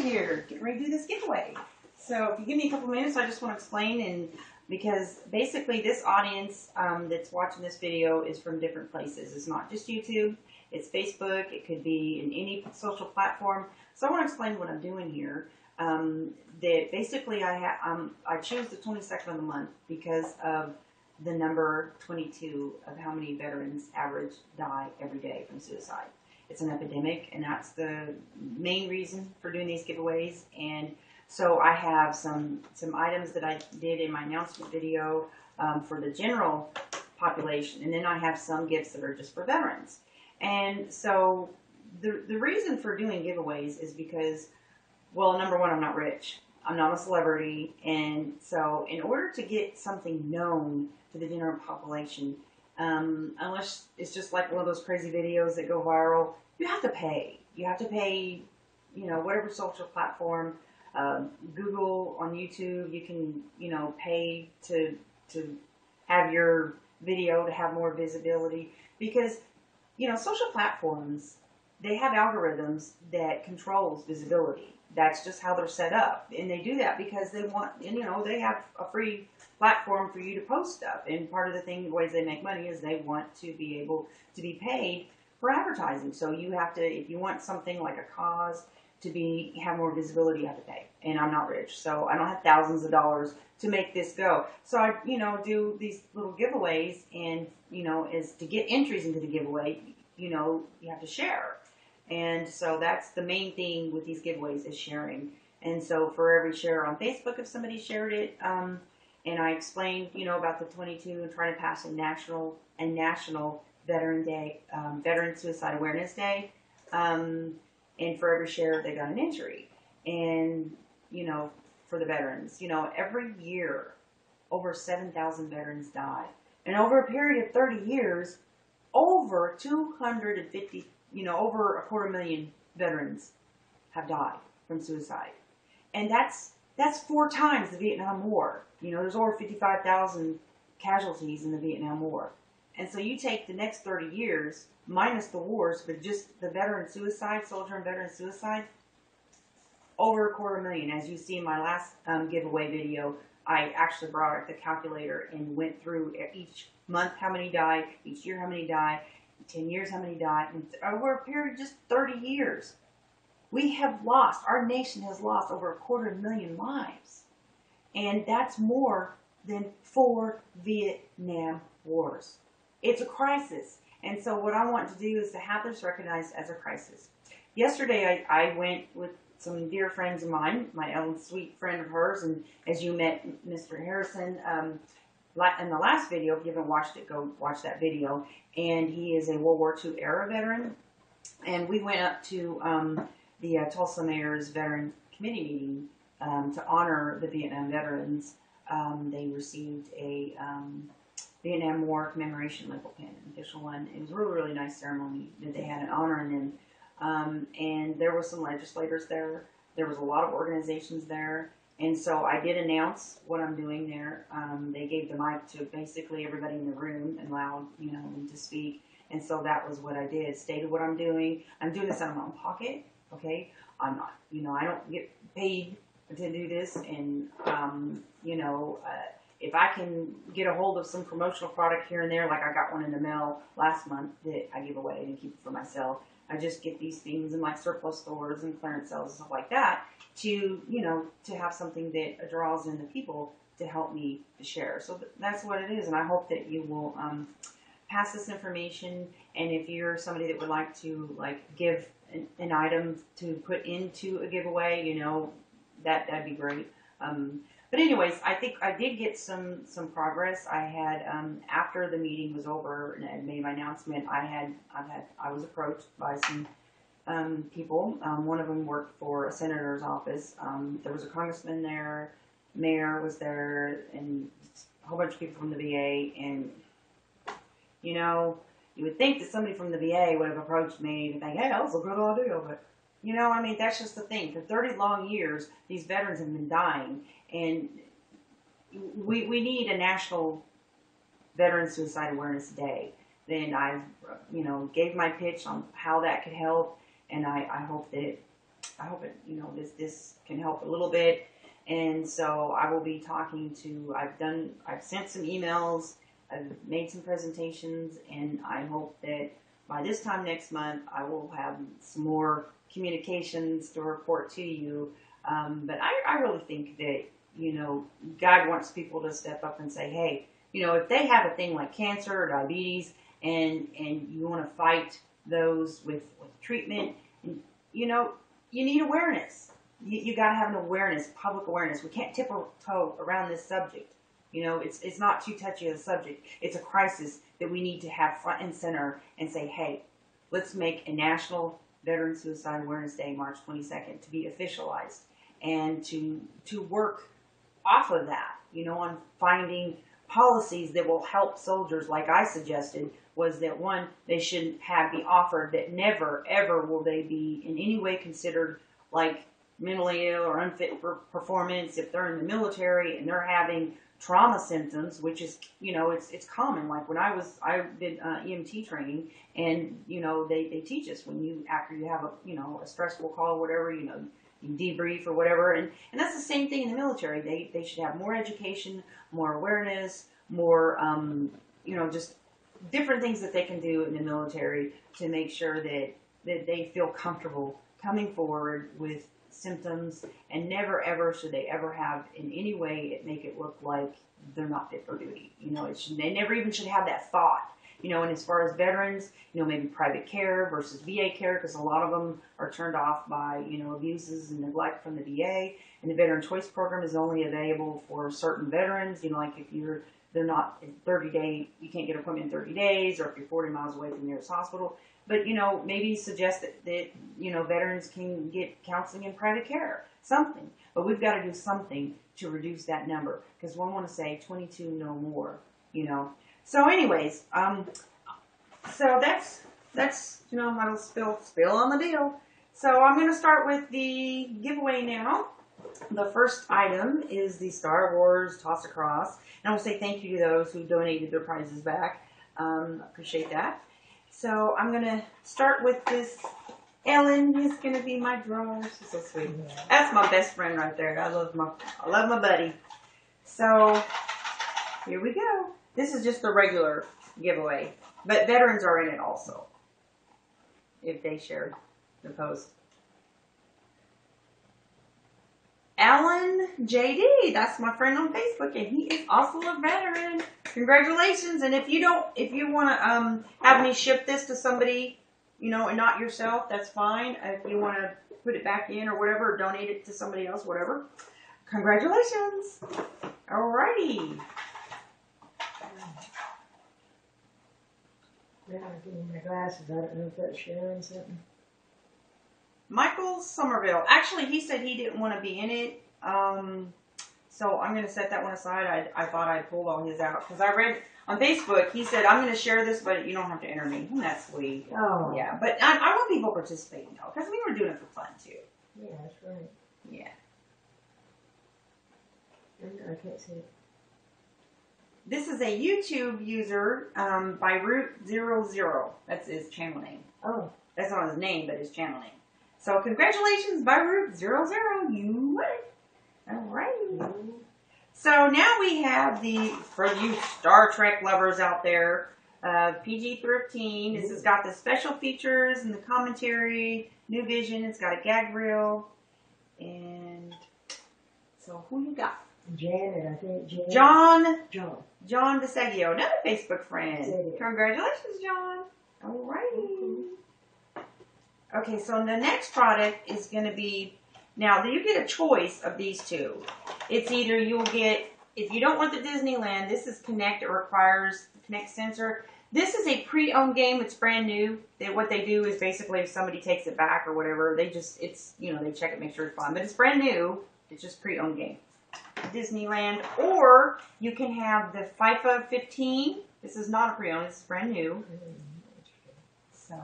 here, getting ready to do this giveaway. So if you give me a couple minutes, I just want to explain, and because basically this audience that's watching this video is from different places. It's not just YouTube, it's Facebook, it could be in any social platform. So I want to explain what I'm doing here. That basically I choose the 22nd of the month because of the number 22 of how many veterans average die every day from suicide. It's an epidemic, and that's the main reason for doing these giveaways. And so I have some items that I did in my announcement video for the general population, and then I have some gifts that are just for veterans. And so the reason for doing giveaways is because, well, number one, I'm not rich. I'm not a celebrity, and so in order to get something known to the general population, unless it's just like one of those crazy videos that go viral, you have to pay. You have to pay, you know, whatever social platform, Google, on YouTube, you can, you know, pay to have your video to have more visibility, because, you know, social platforms, they have algorithms that controls visibility. That's just how they're set up, and they do that because they want, and you know, they have a free platform for you to post stuff. And part of the ways they make money is they want to be able to be paid for advertising. So you have to, if you want something like a cause to have more visibility, you have to pay. And I'm not rich, so I don't have thousands of dollars to make this go. So I, you know, do these little giveaways, and you know, is to get entries into the giveaway, you know, you have to share. And so that's the main thing with these giveaways, is sharing. And so for every share on Facebook, if somebody shared it, and I explained, you know, about the 22 and trying to pass a national Veteran Day, Veteran Suicide Awareness Day, and for every share, they got an entry. And, you know, for the veterans, you know, every year, over 7,000 veterans die. And over a period of 30 years, over 250, you know, over 250,000 veterans have died from suicide. And that's 4 times the Vietnam War. You know, there's over 55,000 casualties in the Vietnam War. And so you take the next 30 years, minus the wars, but just the veteran suicide, soldier and veteran suicide, over 250,000. As you see in my last giveaway video, I actually brought out the calculator and went through each month how many died, each year how many died, 10 years how many died, and over a period of just 30 years. We have lost, our nation has lost over 250,000 lives. And that's more than 4 Vietnam Wars. It's a crisis. And so what I want to do is to have this recognized as a crisis. Yesterday I went with some dear friends of mine, my own sweet friend of hers, and as you met Mr. Harrison in the last video, if you haven't watched it, go watch that video. And he is a World War II era veteran. And we went up to the Tulsa Mayor's Veteran Committee meeting to honor the Vietnam veterans. They received a Vietnam War commemoration label pin, an official one. It was a really, really nice ceremony that they had an honor in them. And there were some legislators there. There was a lot of organizations there. And so I did announce what I'm doing there. They gave the mic to basically everybody in the room and allowed, you know, them to speak. And so that was what I did, stated what I'm doing. I'm doing this out of my own pocket, okay? I'm not, you know, I don't get paid to do this. And, you know, if I can get a hold of some promotional product here and there, like I got one in the mail last month that I give away and keep it for myself. I just get these things in like surplus stores and clearance sales and stuff like that to, you know, to have something that draws in the people to help me to share. So that's what it is, and I hope that you will pass this information. And if you're somebody that would like to give an item to put into a giveaway, you know, that'd be great. But anyways, I think I did get some progress. I had after the meeting was over and I made my announcement, I was approached by some people. One of them worked for a senator's office. There was a congressman there, mayor was there, and a whole bunch of people from the VA. And you know, you would think that somebody from the VA would have approached me and think, hey, that was a good idea, but you know, I mean, that's just the thing. For 30 long years, these veterans have been dying, and we need a national Veteran Suicide Awareness Day. Then I, you know, gave my pitch on how that could help, and I hope that, you know, this can help a little bit. And so I will be talking to, I've sent some emails, I've made some presentations, and I hope that by this time next month, I will have some more communications to report to you. But I really think that, God wants people to step up and say, hey, if they have a thing like cancer or diabetes and you want to fight those with treatment, and, you need awareness. You got to have an awareness, public awareness. We can't tiptoe around this subject. It's not too touchy of a subject. It's a crisis that we need to have front and center and say, hey, let's make a National Veteran Suicide Awareness Day, March 22nd, to be officialized and to work off of that, on finding policies that will help soldiers. Like I suggested, was that one, they should be offered that never, ever will they be in any way considered like mentally ill or unfit for performance if they're in the military and they're having trauma symptoms, which is, it's common. Like when I did EMT training, and, they teach us after you have a stressful call or whatever, you debrief or whatever. And that's the same thing in the military. They should have more education, more awareness, more, just different things that they can do in the military to make sure that they feel comfortable coming forward with symptoms, and never ever should they ever have in any way make it look like they're not fit for duty. They never even should have that thought. And as far as veterans, maybe private care versus VA care, because a lot of them are turned off by, abuses and neglect from the VA. And the Veteran Choice Program is only available for certain veterans. Like if they're not in 30 days, you can't get an appointment in 30 days, or if you're 40 miles away from the nearest hospital. But, maybe suggest that veterans can get counseling in private care, something. But we've got to do something to reduce that number, because we want to say 22 no more, So anyways, so that's my little spill on the deal. So I'm going to start with the giveaway now. The first item is the Star Wars Toss Across. And I will say thank you to those who donated their prizes back. Appreciate that. So I'm going to start with this. Ellen is going to be my drawer. She's so sweet. That's my best friend right there. I love my buddy. So here we go. This is just the regular giveaway, but veterans are in it also, if they shared the post. Alan JD, that's my friend on Facebook, and he is also a veteran. Congratulations! And if you want to have me ship this to somebody, and not yourself, that's fine. If you want to put it back in or whatever, or donate it to somebody else, whatever. Congratulations! Alrighty. Yeah, I'm getting my glasses. I don't know if that's sharing something. Michael Somerville. Actually, he said he didn't want to be in it. So I'm going to set that one aside. I thought I pulled all his out. Because I read on Facebook, he said, I'm going to share this, but you don't have to enter me. Isn't that sweet? Oh. Yeah, but I want people participating, though. Because we were doing it for fun, too. Yeah, that's right. Yeah. I can't see it. This is a YouTube user by Root00. That's his channel name. Oh. That's not his name, but his channel name. So congratulations by Root00. You won it. Alright. Mm-hmm. So now we have for you Star Trek lovers out there, PG-13. This has got the special features and the commentary, new vision. It's got a gag reel. And so who you got? Janet, I think. Janet. John DeSeggio, another Facebook friend. DeSeggio. Congratulations, John. Alrighty. Mm-hmm. Okay, so the next product is going to be, now you get a choice of these two. It's either you'll get, if you don't want the Disneyland, this is Connect. It requires the Connect sensor. This is a pre-owned game. It's brand new. What they do is basically if somebody takes it back or whatever, they check it, make sure it's fine. But it's brand new. It's just pre-owned game. Disneyland, or you can have the FIFA 15. This is not a pre-owned, it's brand new. So,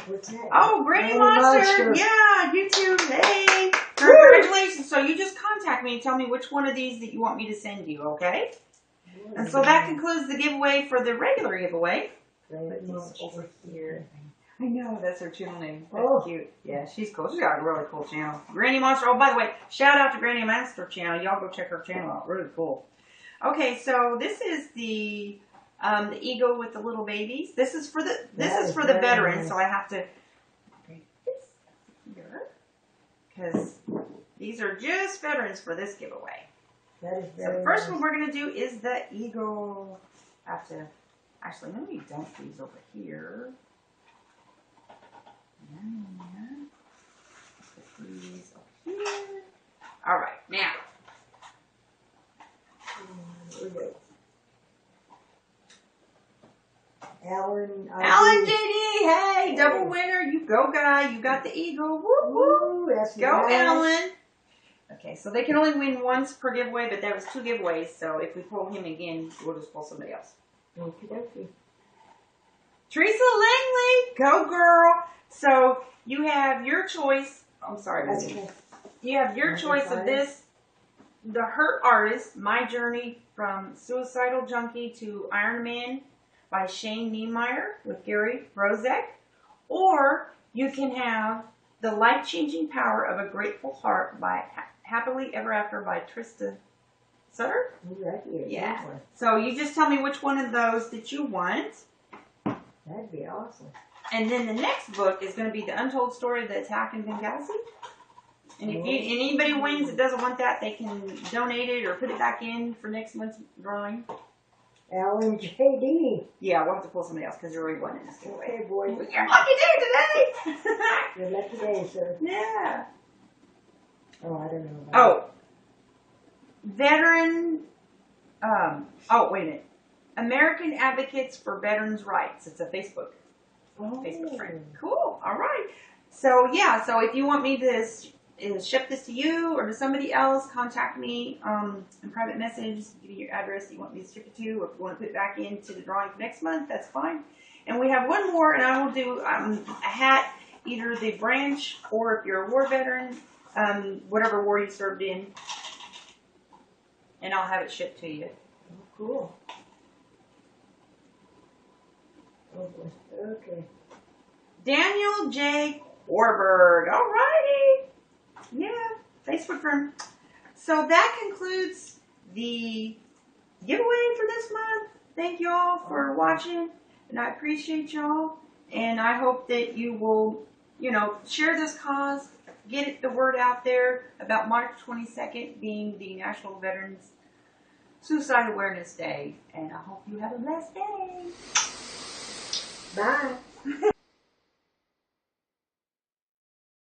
what's that? Oh, Granny Monster! Yeah, you too. Hey, congratulations! So you just contact me and tell me which one of these that you want me to send you, okay? And so that concludes the giveaway for the regular giveaway. Over here. I know, that's her channel name. That's Oh. cute. Yeah, she's cool. She's got a really cool channel. Granny Monster. Oh, by the way, shout out to Granny Monster channel. Y'all go check her channel out. Really cool. Okay, so this is the eagle with the little babies. This is for the veterans, nice. so I have to take this here because these are just veterans for this giveaway. That is So very the first nice. one we're gonna do is the eagle. I have to actually let me dump these over here. Put these up here. All right, now. Here we go. Alan JD, hey, double winner, you go, guy. You got the eagle. Woo woo. That's Go, nice. Alan. Okay, so they can only win once per giveaway, but that was 2 giveaways. So if we pull him again, we'll just pull somebody else. Okie dokie. Teresa Langley, go girl. So you have your choice. I'm sorry, That's Lindsay. okay. You have your choice of this. The Hurt Artist, My Journey from Suicidal Junkie to Iron Man by Shane Niemeyer with Gary Rozek. Or you can have The Life-Changing Power of a Grateful Heart by Happily Ever After by Trista Sutter. Right here. Yeah. That one. So you just tell me which one of those that you want. That'd be awesome. And then the next book is going to be The Untold Story of the Attack in Benghazi. And if anybody wins that doesn't want that, they can donate it or put it back in for next month's drawing. Alan JD. Yeah, we'll have to pull somebody else because you're already one in this giveaway. Okay, boy. You're lucky day today! Good luck today, sir. Yeah. Oh, I don't know about Oh. Veteran, wait a minute. American Advocates for Veterans' Rights. It's a Facebook friend. Cool. All right. So, yeah. So, if you want me to ship this to you or to somebody else, contact me in private message. Give me your address that you want me to ship it to. Or if you want to put it back into the drawing for next month, that's fine. And we have one more, and I will do a hat, either the branch or if you're a war veteran, whatever war you served in. And I'll have it shipped to you. Oh, cool. Oh, boy. Okay. Daniel J. Warburg. All righty. Yeah, Facebook friend. So that concludes the giveaway for this month. Thank you all for watching, and I appreciate y'all. And I hope that you will, share this cause, get the word out there about March 22nd being the National Veterans Suicide Awareness Day. And I hope you have a blessed day. Bye.